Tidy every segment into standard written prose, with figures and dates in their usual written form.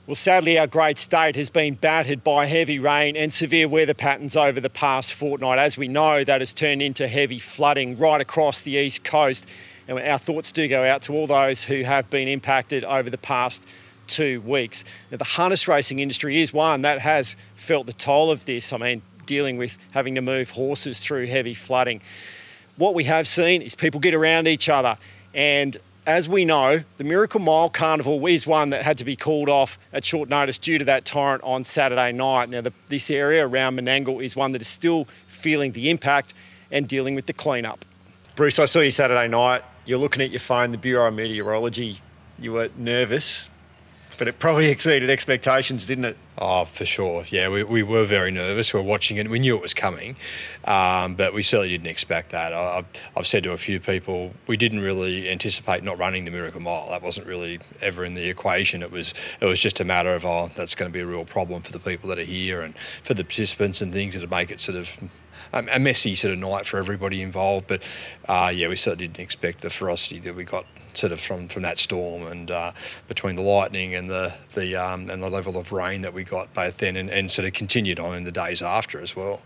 Well, sadly, our great state has been battered by heavy rain and severe weather patterns over the past fortnight. As we know, that has turned into heavy flooding right across the east coast. And our thoughts do go out to all those who have been impacted over the past 2 weeks. Now, the harness racing industry is one that has felt the toll of this. I mean, dealing with having to move horses through heavy flooding. What we have seen is people get around each other, and as we know, the Miracle Mile Carnival is one that had to be called off at short notice due to that torrent on Saturday night. Now, this area around Menangle is one that is still feeling the impact and dealing with the cleanup. Bruce, I saw you Saturday night. You're looking at your phone, the Bureau of Meteorology. You were nervous, but it probably exceeded expectations, didn't it? Oh, for sure. Yeah, we were very nervous. We were watching it. We knew it was coming, but we certainly didn't expect that. I've said to a few people, we didn't really anticipate not running the Miracle Mile. That wasn't really ever in the equation. It was just a matter of, that's going to be a real problem for the people that are here and for the participants and things that would make it sort of a messy sort of night for everybody involved. But yeah, we certainly didn't expect the ferocity that we got sort of from that storm, and between the lightning and the level of rain that we got both then and sort of continued on in the days after as well.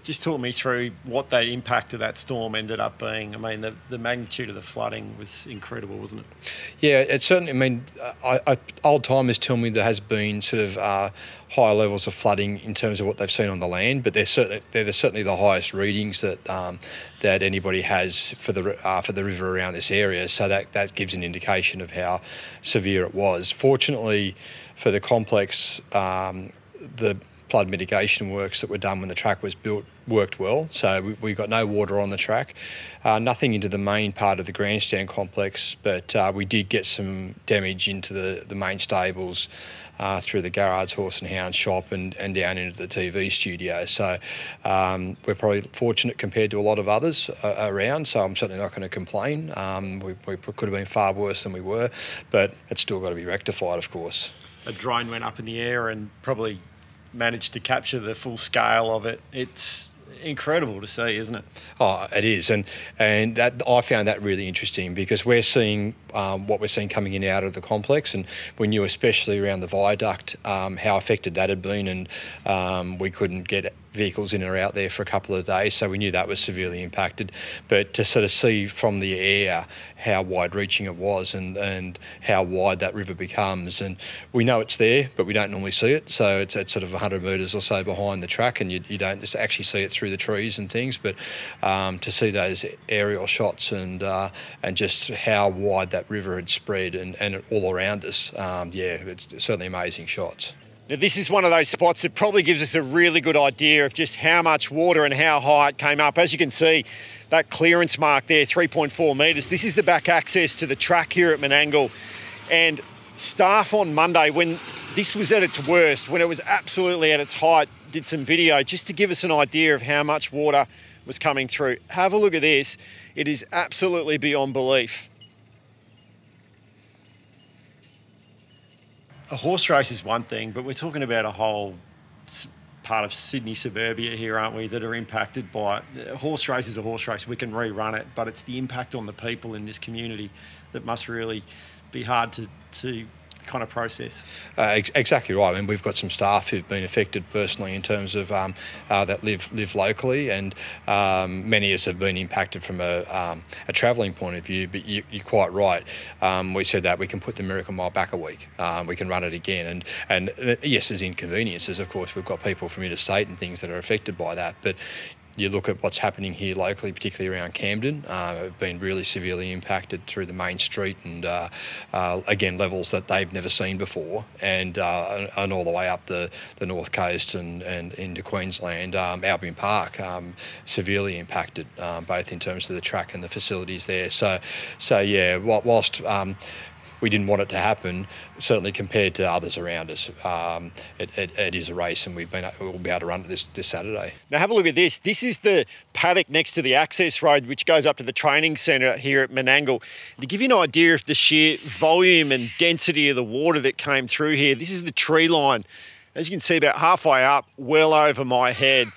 Just talk me through what that impact of that storm ended up being. I mean, the magnitude of the flooding was incredible, wasn't it? Yeah, it certainly, I mean, old timers tell me there has been sort of higher levels of flooding in terms of what they've seen on the land, but they're certainly the highest readings that anybody has for the river around this area. So that gives an indication of how severe it was. Fortunately for the complex, the flood mitigation works that were done when the track was built worked well. So we got no water on the track, nothing into the main part of the grandstand complex, but we did get some damage into the main stables through the garage, horse and hound shop and down into the TV studio. So we're probably fortunate compared to a lot of others around, so I'm certainly not going to complain. We could have been far worse than we were, but it's still got to be rectified, of course. A drone went up in the air and probably managed to capture the full scale of it. It's incredible to see, isn't it? Oh, it is, and that I found that really interesting because we're seeing what we're seeing coming in and out of the complex, and we knew especially around the viaduct how affected that had been, and we couldn't get vehicles in or out there for a couple of days, so we knew that was severely impacted. But to sort of see from the air how wide-reaching it was and how wide that river becomes, and we know it's there, but we don't normally see it. So it's at sort of 100 metres or so behind the track, and you don't just actually see it through the trees and things. But to see those aerial shots and just how wide that river had spread and all around us, yeah, it's certainly amazing shots. Now, this is one of those spots that probably gives us a really good idea of just how much water and how high it came up. As you can see, that clearance mark there, 3.4 metres. This is the back access to the track here at Menangle. And staff on Monday, when this was at its worst, when it was absolutely at its height, did some video just to give us an idea of how much water was coming through. Have a look at this. It is absolutely beyond belief. A horse race is one thing, but we're talking about a whole part of Sydney suburbia here, aren't we, that are impacted by it. A horse race is a horse race. We can rerun it, but it's the impact on the people in this community that must really be hard to kind of process. Exactly right. I mean, we've got some staff who've been affected personally in terms of that live locally, and many of us have been impacted from a travelling point of view. But you're quite right. We said that we can put the Miracle Mile back a week. We can run it again, and yes, there's inconveniences. Of course, we've got people from interstate and things that are affected by that, but you look at what's happening here locally, particularly around Camden, have been really severely impacted through the main street, and again, levels that they've never seen before, and all the way up the north coast and into Queensland. Albion Park severely impacted, both in terms of the track and the facilities there. So yeah, whilst we didn't want it to happen, certainly compared to others around us, it is a race, and we'll be able to run it this Saturday. Now have a look at this. This is the paddock next to the access road, which goes up to the training centre here at Menangle. To give you an idea of the sheer volume and density of the water that came through here, this is the tree line. As you can see, about halfway up, well over my head,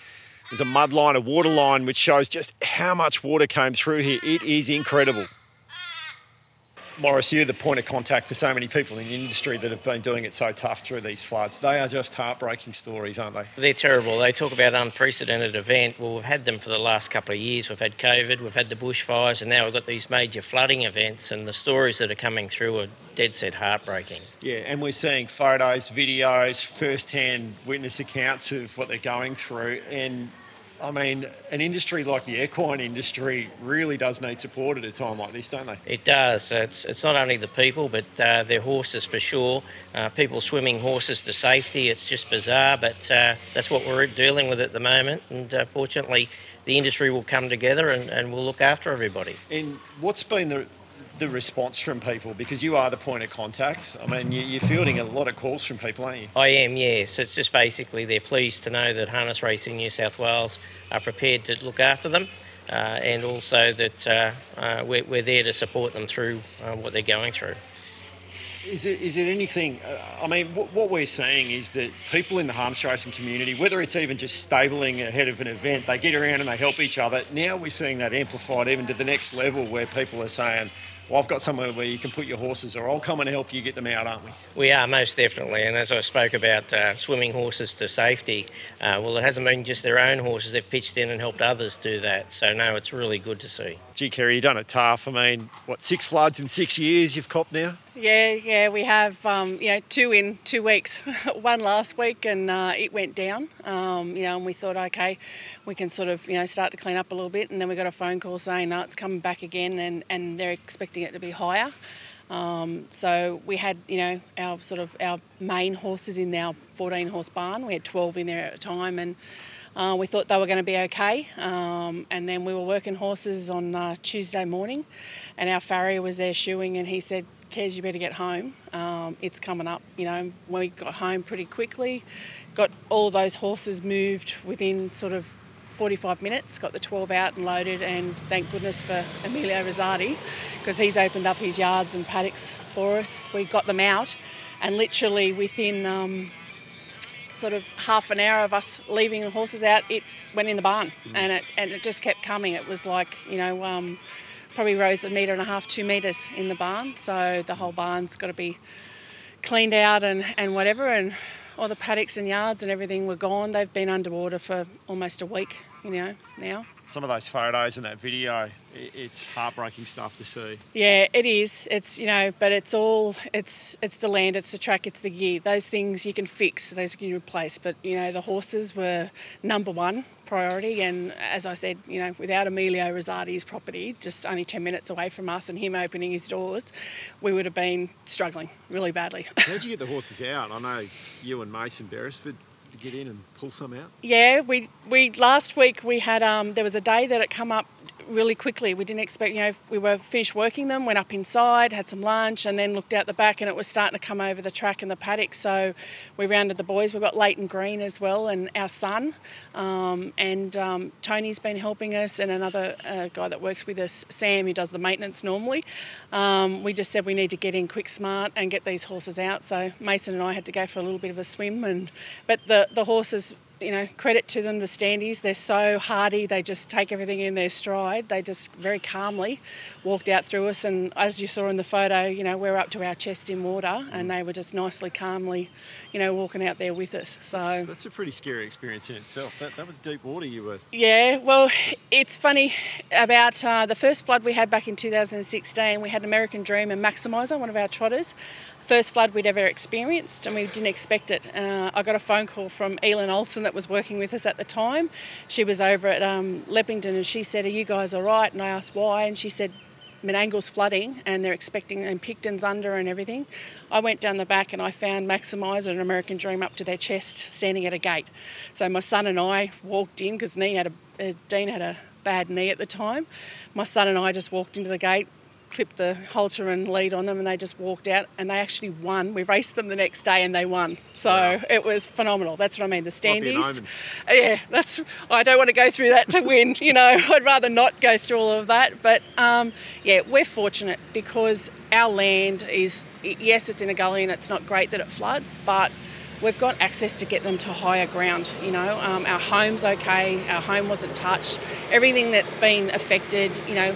there's a mud line, a water line, which shows just how much water came through here. It is incredible. Morris, you're the point of contact for so many people in the industry that have been doing it so tough through these floods. They are just heartbreaking stories, aren't they? They're terrible. They talk about unprecedented event. Well, we've had them for the last couple of years. We've had COVID, we've had the bushfires, and now we've got these major flooding events, and the stories that are coming through are dead set heartbreaking. Yeah, and we're seeing photos, videos, first-hand witness accounts of what they're going through. And I mean, an industry like the equine industry really does need support at a time like this, don't they? It does. It's not only the people, but their horses for sure. People swimming horses to safety. It's just bizarre, but that's what we're dealing with at the moment. And fortunately, the industry will come together and we'll look after everybody. And what's been the response from people? Because you are the point of contact. I mean, you're fielding a lot of calls from people, aren't you? I am, yes. It's just basically they're pleased to know that Harness Racing New South Wales are prepared to look after them and also that we're there to support them through what they're going through. Is it anything, I mean, what we're seeing is that people in the harness racing community, whether it's even just stabling ahead of an event, they get around and they help each other. Now we're seeing that amplified even to the next level where people are saying, well, I've got somewhere where you can put your horses, or I'll come and help you get them out, aren't we? We are, most definitely. And as I spoke about swimming horses to safety, well, it hasn't been just their own horses. They've pitched in and helped others do that. So, no, it's really good to see. Gee, Kerry, you've done it tough. I mean, 6 floods in 6 years you've copped now? Yeah, we have, 2 in 2 weeks. One last week and it went down, and we thought, okay, we can sort of, start to clean up a little bit, and then we got a phone call saying, no, it's coming back again, and they're expecting it to be higher. So we had, our main horses in our 14-horse barn. We had 12 in there at a time, and we thought they were going to be okay. And then we were working horses on Tuesday morning, and our farrier was there shoeing, and he said, Kez, you better get home. It's coming up. We got home pretty quickly, got all those horses moved within sort of 45 minutes, got the 12 out and loaded, and thank goodness for Emilio Rosati, because he's opened up his yards and paddocks for us. We got them out, and literally within sort of half an hour of us leaving the horses out, it went in the barn, and it just kept coming. It was like, probably rose 1.5 metres, 2 metres in the barn. So the whole barn's got to be cleaned out and whatever, and all the paddocks and yards and everything were gone. They've been underwater for almost a week, now. Some of those photos and that video, it's heartbreaking stuff to see. Yeah, it is. It's, but it's the land, it's the track, it's the gear. Those things you can fix, those you can replace. But, the horses were number one priority. And as I said, without Emilio Rosati's property, just only 10 minutes away from us and him opening his doors, we would have been struggling really badly. How'd you get the horses out? I know you and Mason Beresford to get in and pull some out? Yeah, we last week we had there was a day that it come up really quickly. We didn't expect, we were finished working them, went up inside, had some lunch, and then looked out the back, and it was starting to come over the track and the paddock. So we rounded the boys. We've got Leighton Green as well, and our son, and Tony's been helping us, and another guy that works with us, Sam, who does the maintenance normally. We just said we need to get in quick smart and get these horses out. So Mason and I had to go for a little bit of a swim, but the horses, credit to them, the standees, they're so hardy, they just take everything in their stride. They just very calmly walked out through us, and as you saw in the photo, we're up to our chest in water, and they were just nicely, calmly, walking out there with us. So that's a pretty scary experience in itself. That was deep water you were. Yeah, well, it's funny about the first flood we had back in 2016. We had American Dream and Maximizer, one of our trotters. First flood we'd ever experienced, and we didn't expect it. I got a phone call from Elin Olsen that was working with us at the time. She was over at Leppington, and she said, are you guys all right? And I asked why, and she said, Menangle's flooding and they're expecting, and Picton's under and everything. I went down the back and I found Maximizer and American Dream up to their chest standing at a gate. So my son and I walked in, because Dean had a bad knee at the time. My son and I just walked into the gate, clipped the halter and lead on them, and they just walked out, and they actually won. We raced them the next day and they won. So wow. It was phenomenal. That's what I mean, the standees. Yeah, I don't want to go through that to win, I'd rather not go through all of that. But we're fortunate because our land is, yes, it's in a gully and it's not great that it floods, but we've got access to get them to higher ground. Our home's okay, our home wasn't touched. Everything that's been affected,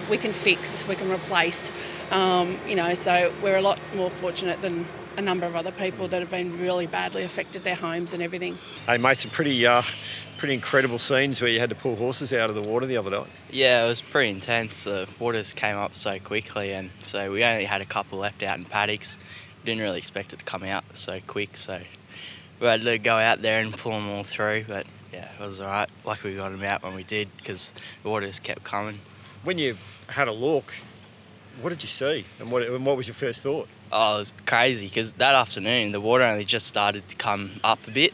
we can fix, we can replace. So we're a lot more fortunate than a number of other people that have been really badly affected, their homes and everything. Hey mate, some pretty incredible scenes where you had to pull horses out of the water the other night. Yeah, it was pretty intense. The waters came up so quickly, and so we only had a couple left out in paddocks. We didn't really expect it to come out so quick, so we had to go out there and pull them all through, but yeah, it was all right. Luckily we got them out when we did, because the water just kept coming. When you had a look, what did you see, and what was your first thought? Oh, it was crazy, because that afternoon the water only just started to come up a bit,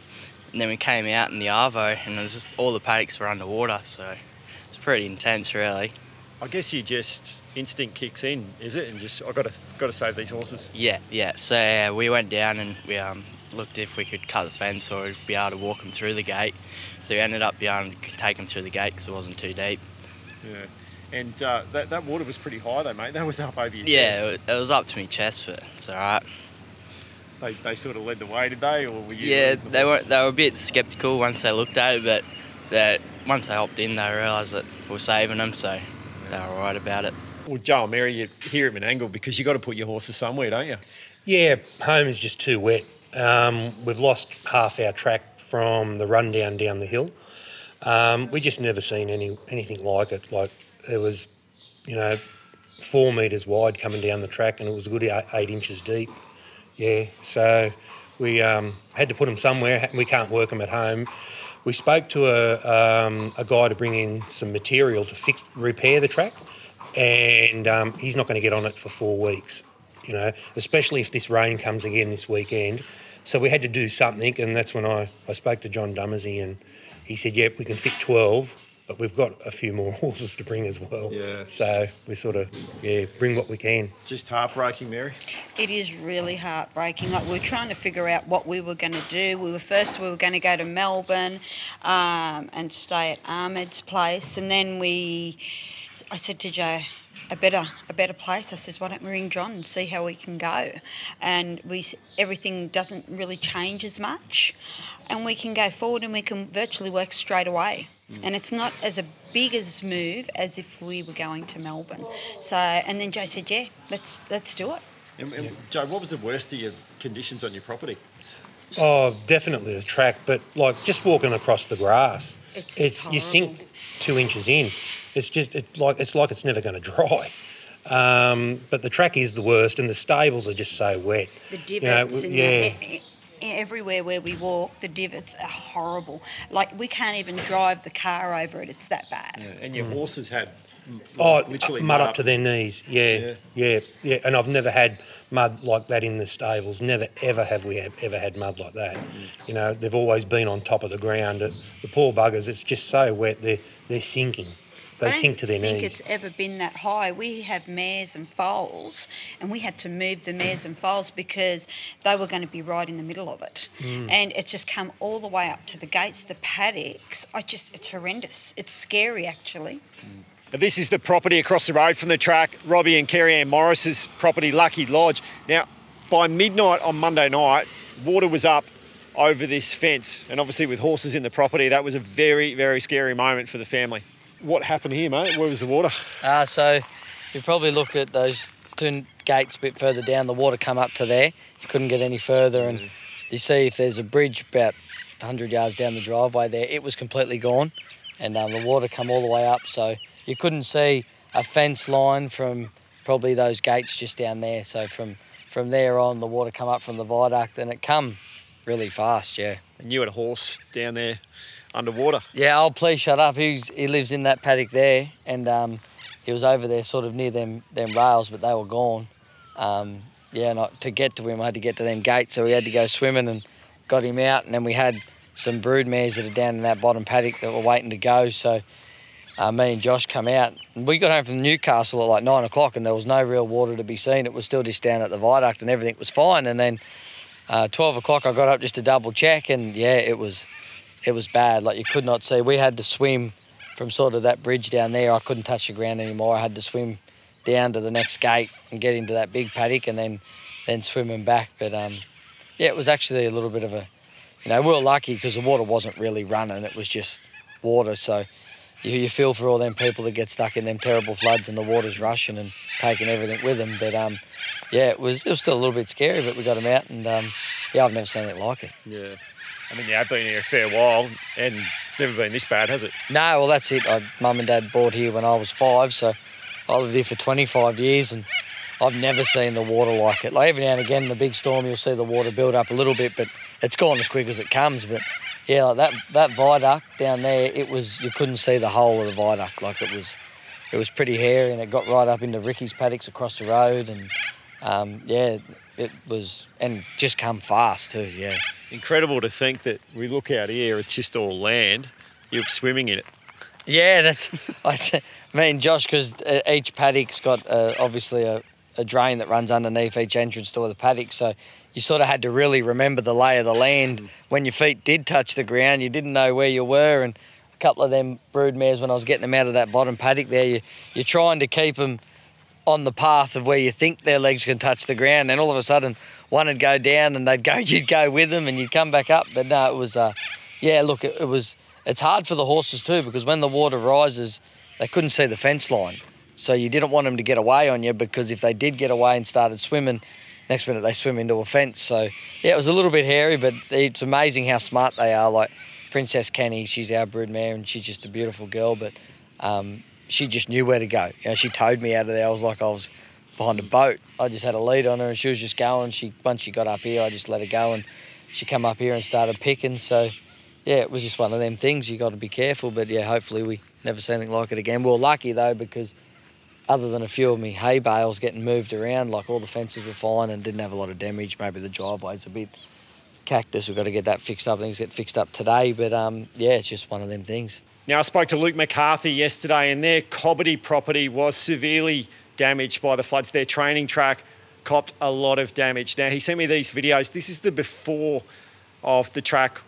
and then we came out in the arvo and it was just all the paddocks were underwater, so it's pretty intense really. I guess you just instinct kicks in, is it? And just I've got to save these horses. Yeah. So we went down and we looked if we could cut the fence or be able to walk them through the gate. So we ended up being able to take them through the gate because it wasn't too deep. Yeah. And that water was pretty high though, mate. That was up over your chest. Yeah, it was up to my chest, but it's all right. They sort of led the way, did they, or were you? Yeah, they were a bit sceptical once they looked at it, but once they hopped in, they realised that we were saving them, so they were all right about it. Well, Joe and Mary, you hear him in angle because you've got to put your horses somewhere, don't you? Yeah, home is just too wet. We've lost half our track from the rundown down the hill. We just never seen anything like it. Like it was, 4 metres wide coming down the track, and it was a good 8 inches deep. Yeah, so we had to put them somewhere. We can't work them at home. We spoke to a guy to bring in some material to repair the track, and he's not going to get on it for 4 weeks, especially if this rain comes again this weekend. So we had to do something, and that's when I spoke to John Dummersey, and he said, yep, we can fit 12, but we've got a few more horses to bring as well. Yeah. So we sort of, bring what we can. Just heartbreaking, Mary? It is really heartbreaking. Like, we were trying to figure out what we were going to do. We were going to go to Melbourne and stay at Ahmed's place, and then I said to Joe, a better place. I says, why don't we ring John and see how we can go? And everything doesn't really change as much, and we can go forward and we can virtually work straight away. And it's not as a big as move as if we were going to Melbourne. So, and then Joe said, yeah, let's do it. And Joe, what was the worst of your conditions on your property? Oh, definitely the track, but like just walking across the grass, it's you sink 2 inches in. It's like it's never going to dry. But the track is the worst, and the stables are just so wet. The divots everywhere where we walk, the divots are horrible. Like, we can't even drive the car over it. It's that bad. Yeah. And your horses had literally mud up to their knees. Yeah. And I've never had mud like that in the stables. Never, ever have we ever had mud like that. They've always been on top of the ground. The poor buggers, it's just so wet, they're sinking. They sink to their knees. I don't think it's ever been that high. We have mares and foals, and we had to move the mares and foals because they were going to be right in the middle of it. And it's just come all the way up to the gates, the paddocks. It's horrendous. It's scary, actually. This is the property across the road from the track, Robbie and Kerry Ann Morris's property, Lucky Lodge. Now, by midnight on Monday night, water was up over this fence, and obviously with horses in the property, that was a very, very scary moment for the family. What happened here, mate? Where was the water? So if you probably look at those 2 gates a bit further down, the water come up to there. You couldn't get any further, and you see if there's a bridge about 100 yards down the driveway there, it was completely gone, and the water come all the way up, so you couldn't see a fence line from probably those gates just down there. So from there on, the water come up from the viaduct, and it come really fast, yeah. And you had a horse down there underwater? Yeah, please shut up. He lives in that paddock there, and he was over there sort of near them rails, but they were gone. And to get to him, I had to get to them gates, so we had to go swimming and got him out, and then we had some brood mares that are down in that bottom paddock that were waiting to go, so me and Josh come out, and we got home from Newcastle at like 9 o'clock, and there was no real water to be seen. It was still just down at the viaduct, and everything was fine. And then 12 o'clock I got up just to double check, and it was bad. Like, you could not see. We had to swim from sort of that bridge down there. I couldn't touch the ground anymore. I had to swim down to the next gate and get into that big paddock and then swimming back. But yeah, it was actually a little bit of a, we were lucky because the water wasn't really running, it was just water. So you feel for all them people that get stuck in them terrible floods and the water's rushing and taking everything with them. But yeah, it was still a little bit scary, but we got them out, and yeah, I've never seen anything like it. Yeah. I mean, you have been here a fair while, and it's never been this bad, has it? No, well, that's it. Mum and Dad bought here when I was 5, so I lived here for 25 years, and I've never seen the water like it. Like, every now and again in a big storm, you'll see the water build up a little bit, but it's gone as quick as it comes. But yeah, like that viaduct down there, you couldn't see the whole of the viaduct. Like, it was pretty hairy, and it got right up into Ricky's paddocks across the road, and yeah, it was, and just come fast too. Yeah. Incredible to think that we look out here, it's just all land. You're swimming in it. Yeah, Josh, because each paddock's got obviously a drain that runs underneath each entrance to the paddock, so you sort of had to really remember the lay of the land. When your feet did touch the ground, you didn't know where you were, and a couple of them brood mares, when I was getting them out of that bottom paddock there, you're trying to keep them on the path of where you think their legs can touch the ground, and all of a sudden one would go down and you'd go with them and you'd come back up. But no, it was, yeah, look, it's hard for the horses too, because when the water rises, they couldn't see the fence line. So you didn't want them to get away on you, because if they did get away and started swimming, next minute they swim into a fence. So yeah, it was a little bit hairy, but it's amazing how smart they are. Like Princess Kenny, she's our brood mare, and she's just a beautiful girl, but she just knew where to go. She towed me out of there. I was behind a boat. I just had a lead on her, and she was just going. Once she got up here, I just let her go, and she come up here and started picking. So yeah, it was just one of them things. You got to be careful, but yeah, hopefully we never see anything like it again. We were lucky though, because other than a few of me hay bales getting moved around, like, all the fences were fine and didn't have a lot of damage. Maybe the driveway's a bit cactus. We've got to get that fixed up. Things get fixed up today, but yeah, it's just one of them things. Now, I spoke to Luke McCarthy yesterday, and their Cobbity property was severely damaged by the floods. Their training track copped a lot of damage. Now, he sent me these videos. This is the before of the track,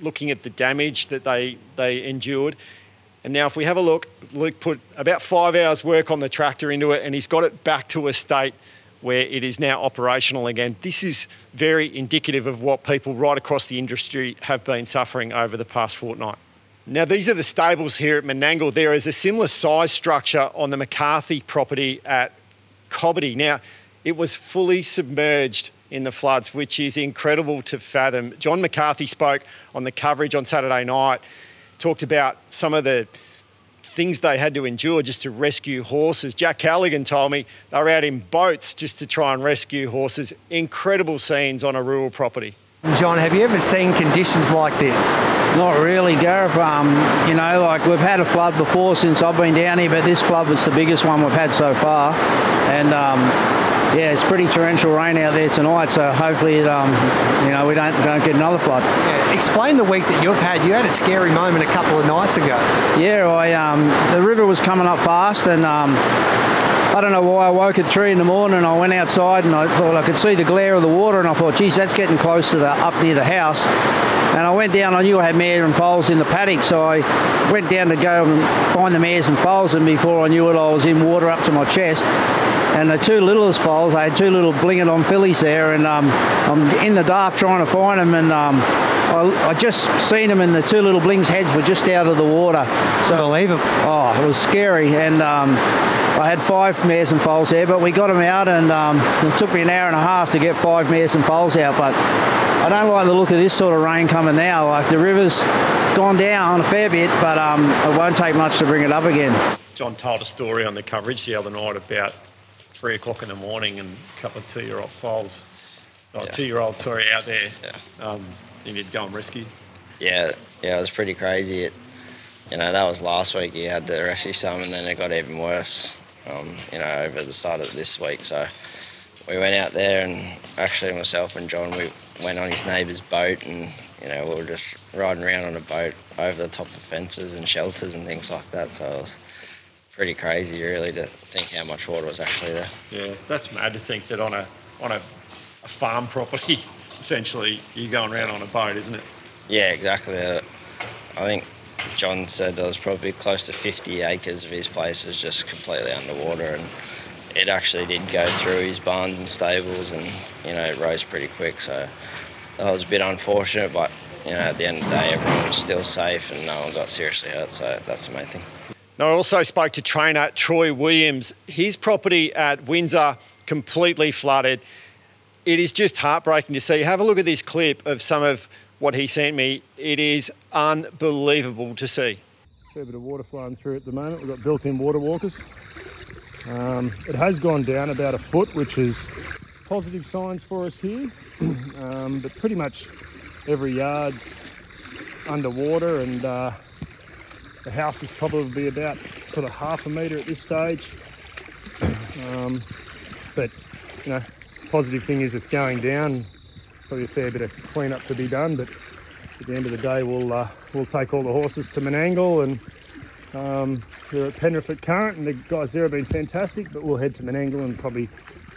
looking at the damage that they endured. And now if we have a look, Luke put about 5 hours work on the tractor into it, and he's got it back to a state where it is now operational again. This is very indicative of what people right across the industry have been suffering over the past fortnight. Now, these are the stables here at Menangle. There is a similar size structure on the McCarthy property at Cobbity. Now, it was fully submerged in the floods, which is incredible to fathom. John McCarthy spoke on the coverage on Saturday night, talked about some of the things they had to endure just to rescue horses. Jack Callaghan told me they were out in boats just to try and rescue horses. Incredible scenes on a rural property. John, have you ever seen conditions like this? Not really, Gareth. Like, we've had a flood before since I've been down here, but this flood was the biggest one we've had so far. And yeah, it's pretty torrential rain out there tonight, so hopefully we don't get another flood. Yeah. Explain the week that you've had. You had a scary moment a couple of nights ago. Yeah, the river was coming up fast, and I don't know why I woke at 3 in the morning and I went outside and I thought I could see the glare of the water, and I thought, geez, that's getting close to up near the house. And I went down, I knew I had mare and foals in the paddock, so I went down to go and find the mares and foals, and before I knew it, I was in water up to my chest. And the two littlest foals, I had two little bling-it-on fillies there, and I'm in the dark trying to find them, and I just seen them, and the two little blings' heads were just out of the water. So, unbelievable. Oh, it was scary, and I had 5 mares and foals there, but we got them out, and it took me an hour and a half to get 5 mares and foals out. But I don't like the look of this sort of rain coming now. Like, the river's gone down a fair bit, but it won't take much to bring it up again. John told a story on the coverage the other night about 3 o'clock in the morning and a couple of 2-year-old foals, 2-year-olds, out there. Yeah. You need to go and rescue. Yeah, it was pretty crazy. That was last week. You had to rescue some, and then it got even worse. Over the start of this week. So we went out there, and actually myself and John, we went on his neighbour's boat, and we were just riding around on a boat over the top of fences and shelters and things like that. So it was pretty crazy, really, to think how much water was actually there. Yeah, that's mad to think that on a farm property, essentially, you're going around on a boat, isn't it? Yeah, exactly. I think John said there was probably close to 50 acres of his place was just completely underwater, and it actually did go through his barns and stables, and it rose pretty quick. So that was a bit unfortunate, but at the end of the day, everyone was still safe and no one got seriously hurt. So that's the main thing. Now, I also spoke to trainer Troy Williams. His property at Windsor completely flooded. It is just heartbreaking to see. Have a look at this clip of some of what he sent me. It is unbelievable to see. Fair bit of water flowing through at the moment. We've got built-in water walkers. It has gone down about a foot, which is positive signs for us here. But pretty much every yard's underwater, and the house is probably about sort of half a metre at this stage. But positive thing is it's going down. Probably a fair bit of clean-up to be done, but at the end of the day, we'll take all the horses to Menangle, and they're at Penrith at current, and the guys there have been fantastic. But we'll head to Menangle, and probably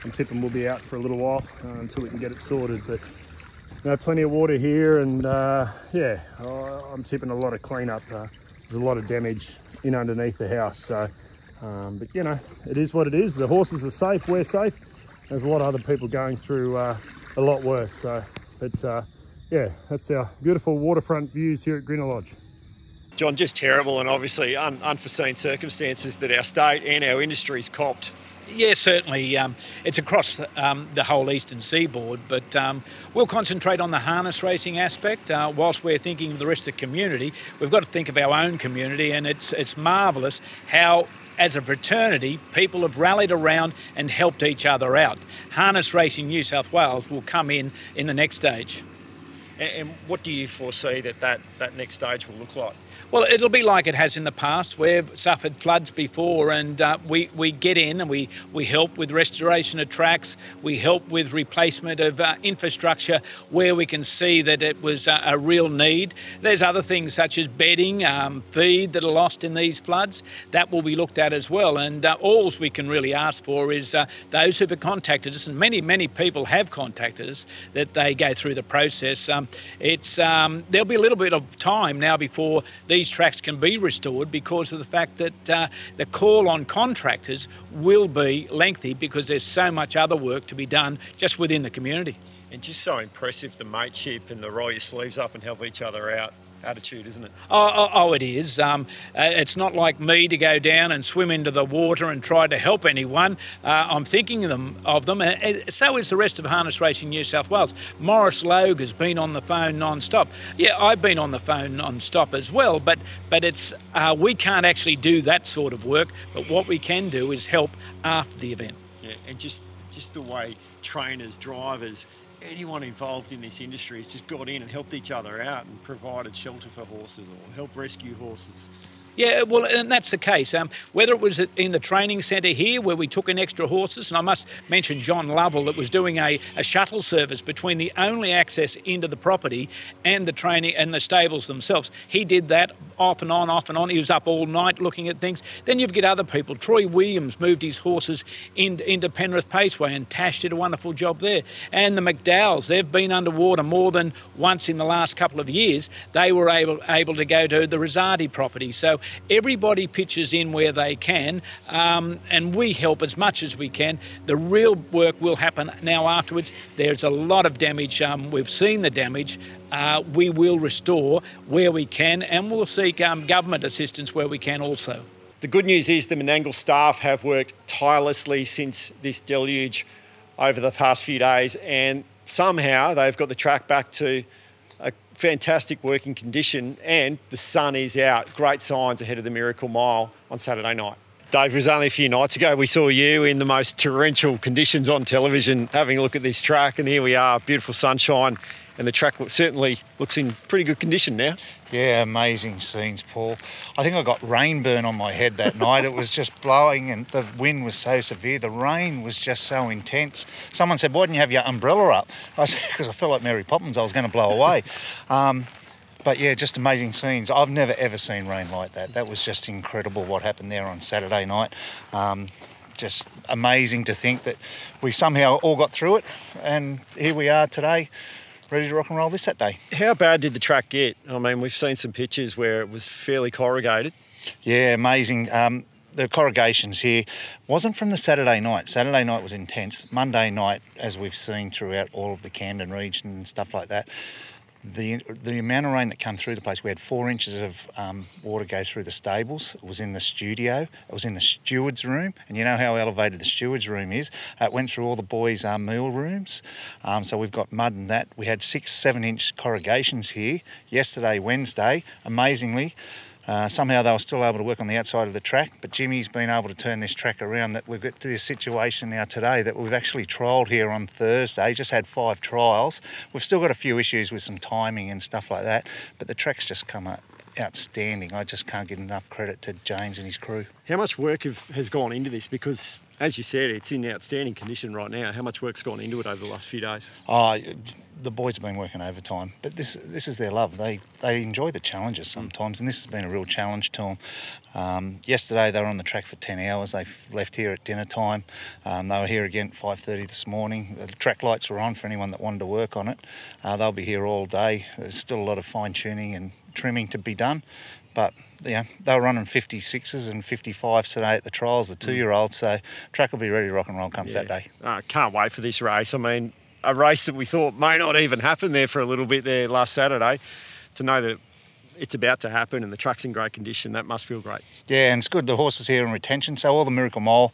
I'm tipping we'll be out for a little while until we can get it sorted. But plenty of water here, and I'm tipping a lot of clean-up. There's a lot of damage in underneath the house, so but it is what it is. The horses are safe, we're safe. There's a lot of other people going through a lot worse. So, but that's our beautiful waterfront views here at Grinnell Lodge. John, just terrible, and obviously unforeseen circumstances that our state and our industry's copped. Yeah, certainly. It's across the whole eastern seaboard, but we'll concentrate on the harness racing aspect. Whilst we're thinking of the rest of the community, we've got to think of our own community, and it's marvellous how, as a fraternity, people have rallied around and helped each other out. Harness Racing New South Wales will come in the next stage. And what do you foresee that next stage will look like? Well, it'll be like it has in the past. We've suffered floods before, and we get in and we help with restoration of tracks. We help with replacement of infrastructure where we can see that it was a real need. There's other things such as bedding, feed that are lost in these floods. That will be looked at as well. And all we can really ask for is those who have contacted us, and many people have contacted us, that they go through the process. There'll be a little bit of time now before these tracks can be restored, because of the fact that the call on contractors will be lengthy, because there's so much other work to be done just within the community. And just so impressive, the mateship and the roll your sleeves up and help each other out attitude, isn't it? Oh, it is. It's not like me to go down and swim into the water and try to help anyone. I'm thinking of them, and so is the rest of Harness Racing New South Wales. Morris Logue has been on the phone non-stop. Yeah, I've been on the phone non-stop as well, but it's we can't actually do that sort of work, but what we can do is help after the event. Yeah, and just the way trainers, drivers, anyone involved in this industry has just got in and helped each other out and provided shelter for horses or helped rescue horses. Yeah, well, and that's the case. Whether it was in the training centre here where we took in extra horses, and I must mention John Lovell that was doing a shuttle service between the only access into the property and the training and the stables themselves. He did that off and on. He was up all night looking at things. Then you've got other people. Troy Williams moved his horses into Penrith Paceway, and Tash did a wonderful job there. And the McDowells, they've been underwater more than once in the last couple of years. They were able to go to the Rosati property. So everybody pitches in where they can, and we help as much as we can. The real work will happen now afterwards. There's a lot of damage. We've seen the damage. We will restore where we can, and we'll seek government assistance where we can also. The good news is the Menangle staff have worked tirelessly since this deluge over the past few days, and somehow they've got the track back to a fantastic working condition, and the sun is out. Great signs ahead of the Miracle Mile on Saturday night. Dave, it was only a few nights ago we saw you in the most torrential conditions on television having a look at this track, and here we are, beautiful sunshine, and the track certainly looks in pretty good condition now. Yeah, amazing scenes, Paul. I think I got rain burn on my head that night. It was just blowing and the wind was so severe. The rain was just so intense. Someone said, why didn't you have your umbrella up? I said, because I felt like Mary Poppins, I was going to blow away. But yeah, just amazing scenes. I've never ever seen rain like that. That was just incredible what happened there on Saturday night. Just amazing to think that we somehow all got through it, and here we are today, ready to rock and roll this Saturday. How bad did the track get? I mean, we've seen some pictures where it was fairly corrugated. Yeah, amazing. the corrugations here wasn't from the Saturday night. Saturday night was intense. Monday night, as we've seen throughout all of the Camden region and stuff like that, the amount of rain that came through the place, we had 4 inches of water go through the stables. It was in the studio. It was in the steward's room. And you know how elevated the steward's room is. It went through all the boys' meal rooms. So we've got mud and that. We had 6-7 inch corrugations here yesterday, Wednesday. Amazingly, somehow they were still able to work on the outside of the track, but Jimmy's been able to turn this track around. That we've got to this situation now today that we've actually trialled here on Thursday, just had 5 trials. We've still got a few issues with some timing and stuff like that, but the track's just come up outstanding. I just can't give enough credit to James and his crew. How much work has gone into this? Because, as you said, it's in outstanding condition right now. How much work's gone into it over the last few days? The boys have been working overtime, but this is their love. They enjoy the challenges sometimes, and this has been a real challenge to them. Yesterday they were on the track for 10 hours. They left here at dinner time. They were here again at 5:30 this morning. The track lights were on for anyone that wanted to work on it. They'll be here all day. There's still a lot of fine tuning and trimming to be done. But they were running 56s and 55s today at the trials, the 2-year-olds, so track will be ready to rock and roll come Saturday. Can't wait for this race. I mean, a race that we thought may not even happen there for a little bit there last Saturday, to know that it's about to happen and the track's in great condition, that must feel great. Yeah, and it's good. The horses here in retention, so all the Miracle Mole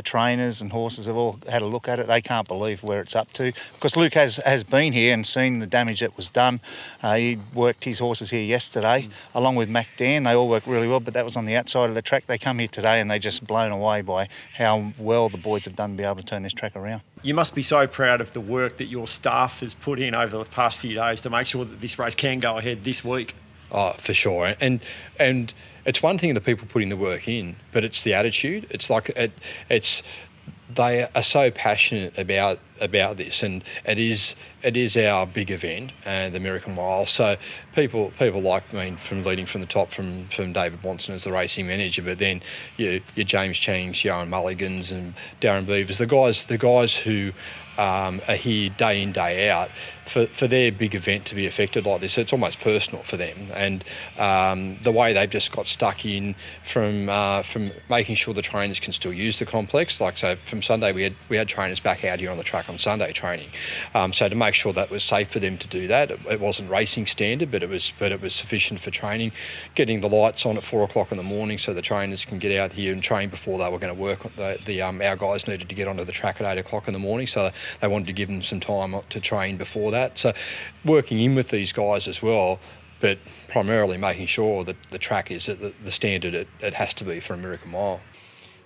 trainers and horses have all had a look at it. They can't believe where it's up to. Because Luke has been here and seen the damage that was done. He worked his horses here yesterday, along with Mac Dan. They all worked really well, but that was on the outside of the track. They come here today and they're just blown away by how well the boys have done to be able to turn this track around. You must be so proud of the work that your staff has put in over the past few days to make sure that this race can go ahead this week. Oh, for sure. And it's one thing that people putting the work in, but it's the attitude. It's like they are so passionate about this, and it is our big event, the Miracle Mile. So people like, from leading from the top, from David Watson as the racing manager, but then your James Changs, your Owen Mulligans, and Darren Beavers, the guys who are here day in, day out, for their big event to be affected like this. It's almost personal for them, and the way they've just got stuck in from making sure the trainers can still use the complex. Like, so from Sunday we had trainers back out here on the track on Sunday training, so to make sure that was safe for them to do that. It wasn't racing standard, but it was sufficient for training. Getting the lights on at 4 o'clock in the morning so the trainers can get out here and train before they were going to work. Our guys needed to get onto the track at 8 o'clock in the morning, so they wanted to give them some time to train before that. So working in with these guys as well, but primarily making sure that the track is at the standard it has to be for a Miracle Mile.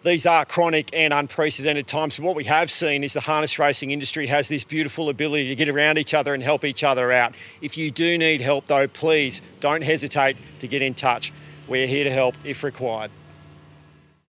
These are chronic and unprecedented times. What we have seen is the harness racing industry has this beautiful ability to get around each other and help each other out. If you do need help though, please don't hesitate to get in touch. We're here to help if required.